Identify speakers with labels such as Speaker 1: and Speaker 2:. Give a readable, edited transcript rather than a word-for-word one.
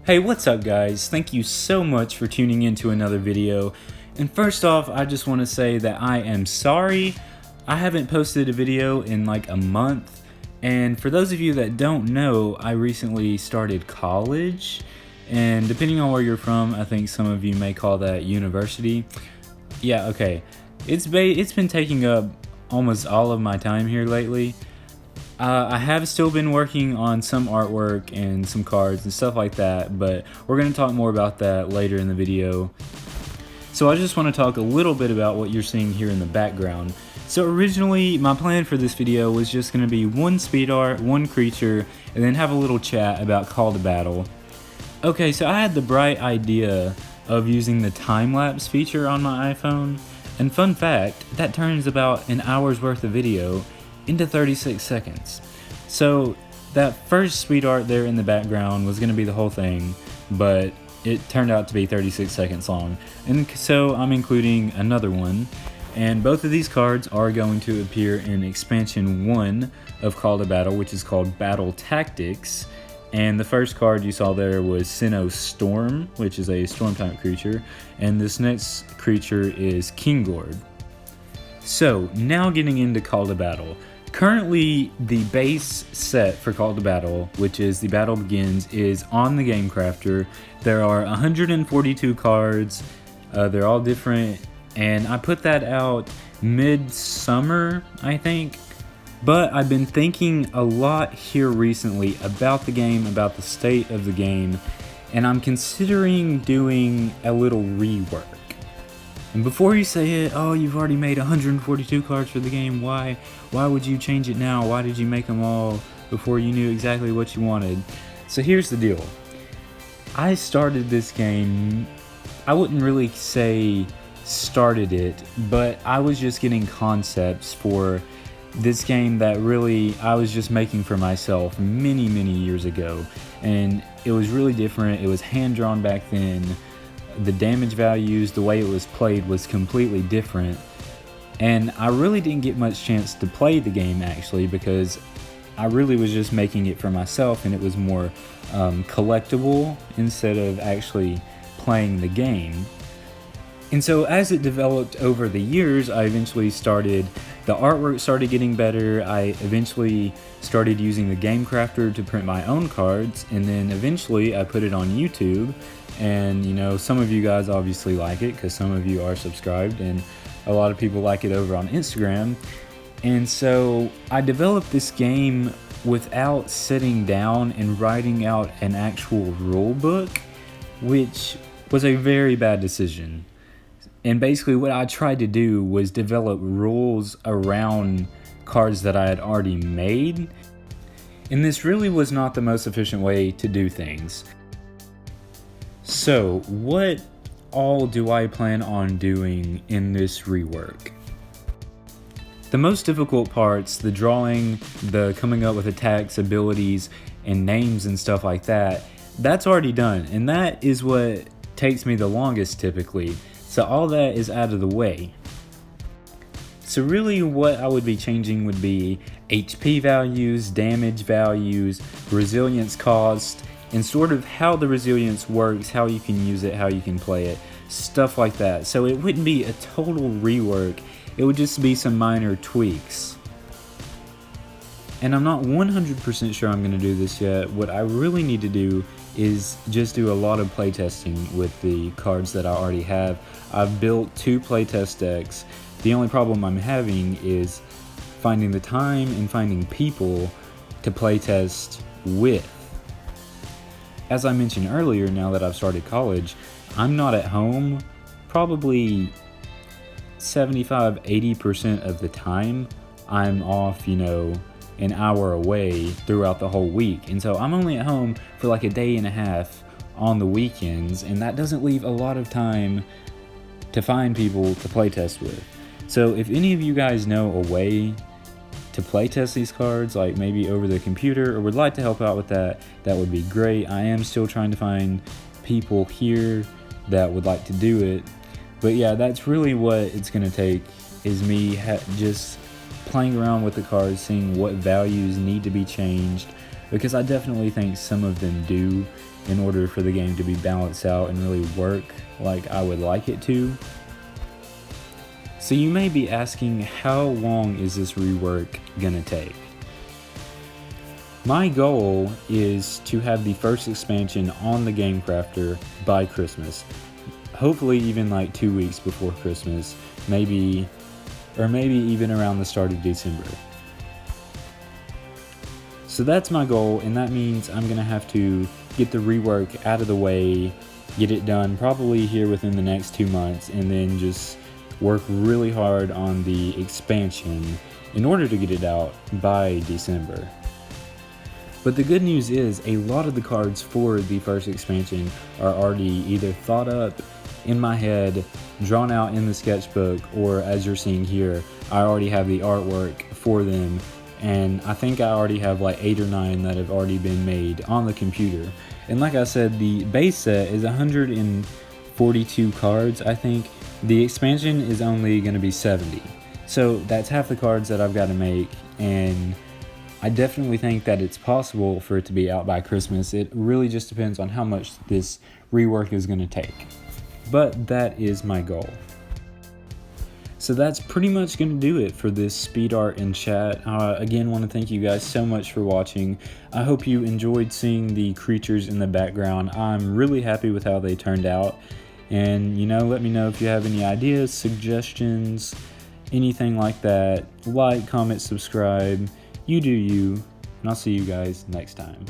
Speaker 1: Hey, what's up guys? Thank you so much for tuning in to another video. And first off, I just want to say that I am sorry. I haven't posted a video in like a month. And for those of you that don't know, I recently started college. And depending on where you're from, I think some of you may call that university. Yeah, okay. It's been taking up almost all of my time here lately. I have still been working on some artwork and some cards and stuff like that, but we're going to talk more about that later in the video. So I just want to talk a little bit about what you're seeing here in the background. So originally, my plan for this video was just going to be one speed art, one creature, and then have a little chat about Call to Battle. Okay, so I had the bright idea of using the time-lapse feature on my iPhone, and fun fact, that turns about an hour's worth of video into 36 seconds. So that first speed art there in the background was going to be the whole thing, but it turned out to be 36 seconds long. And so I'm including another one, and both of these cards are going to appear in expansion 1 of Call to Battle, which is called Battle Tactics. And the first card you saw there was Sinnoh Storm, which is a storm type creature, and this next creature is Kingord. So now getting into Call to Battle. Currently, the base set for Call to Battle, which is The Battle Begins, is on the Game Crafter. There are 142 cards, they're all different, and I put that out mid-summer, I think. But I've been thinking a lot here recently about the game, about the state of the game, and I'm considering doing a little rework. And before you say it, oh, you've already made 142 cards for the game, why would you change it now? Why did you make them all before you knew exactly what you wanted? So here's the deal. I started this game, I wouldn't really say started it, but I was just getting concepts for this game that really I was just making for myself many years ago. And it was really different, it was hand-drawn back then. The damage values, the way it was played was completely different, and I really didn't get much chance to play the game actually, because I really was just making it for myself, and it was more collectible instead of actually playing the game. And so as it developed over the years, I eventually the artwork started getting better. I eventually started using the Game Crafter to print my own cards, and then eventually I put it on YouTube. And you know, some of you guys obviously like it because some of you are subscribed, and a lot of people like it over on Instagram. And so I developed this game without sitting down and writing out an actual rule book, which was a very bad decision. And basically what I tried to do was develop rules around cards that I had already made, and this really was not the most efficient way to do things. So, what all do I plan on doing in this rework? The most difficult parts, the drawing, the coming up with attacks, abilities, and names and stuff like that, that's already done, and that is what takes me the longest typically. So all that is out of the way. So really what I would be changing would be HP values, damage values, resilience cost, and sort of how the resilience works, how you can use it, how you can play it, stuff like that. So it wouldn't be a total rework, it would just be some minor tweaks. And I'm not 100% sure I'm going to do this yet. What I really need to do is just do a lot of playtesting with the cards that I already have. I've built 2 playtest decks. The only problem I'm having is finding the time and finding people to playtest with. As I mentioned earlier, now that I've started college, I'm not at home probably 75-80% of the time. I'm off, an hour away throughout the whole week, and so I'm only at home for like a day and a half on the weekends, and that doesn't leave a lot of time to find people to playtest with. So if any of you guys know a way to playtest these cards, like maybe over the computer, or would like to help out with that, that would be great. I am still trying to find people here that would like to do it. But yeah, that's really what it's going to take, is me just playing around with the cards, seeing what values need to be changed, because I definitely think some of them do in order for the game to be balanced out and really work like I would like it to. So you may be asking, how long is this rework gonna take? My goal is to have the first expansion on the Game Crafter by Christmas. Hopefully even like 2 weeks before Christmas, maybe even around the start of December. So that's my goal, and that means I'm gonna have to get the rework out of the way, get it done probably here within the next 2 months, and then just work really hard on the expansion in order to get it out by December. But the good news is a lot of the cards for the first expansion are already either thought up in my head, drawn out in the sketchbook, or as you're seeing here, I already have the artwork for them, and I think I already have like 8 or 9 that have already been made on the computer. And like I said, the base set is 142 cards, I think. The expansion is only going to be 70. So that's half the cards that I've got to make, and I definitely think that it's possible for it to be out by Christmas. It really just depends on how much this rework is going to take. But that is my goal. So that's pretty much going to do it for this speed art and chat. Again, want to thank you guys so much for watching. I hope you enjoyed seeing the creatures in the background. I'm really happy with how they turned out. And let me know if you have any ideas, suggestions, anything like that. Like, comment, subscribe. You do you, and I'll see you guys next time.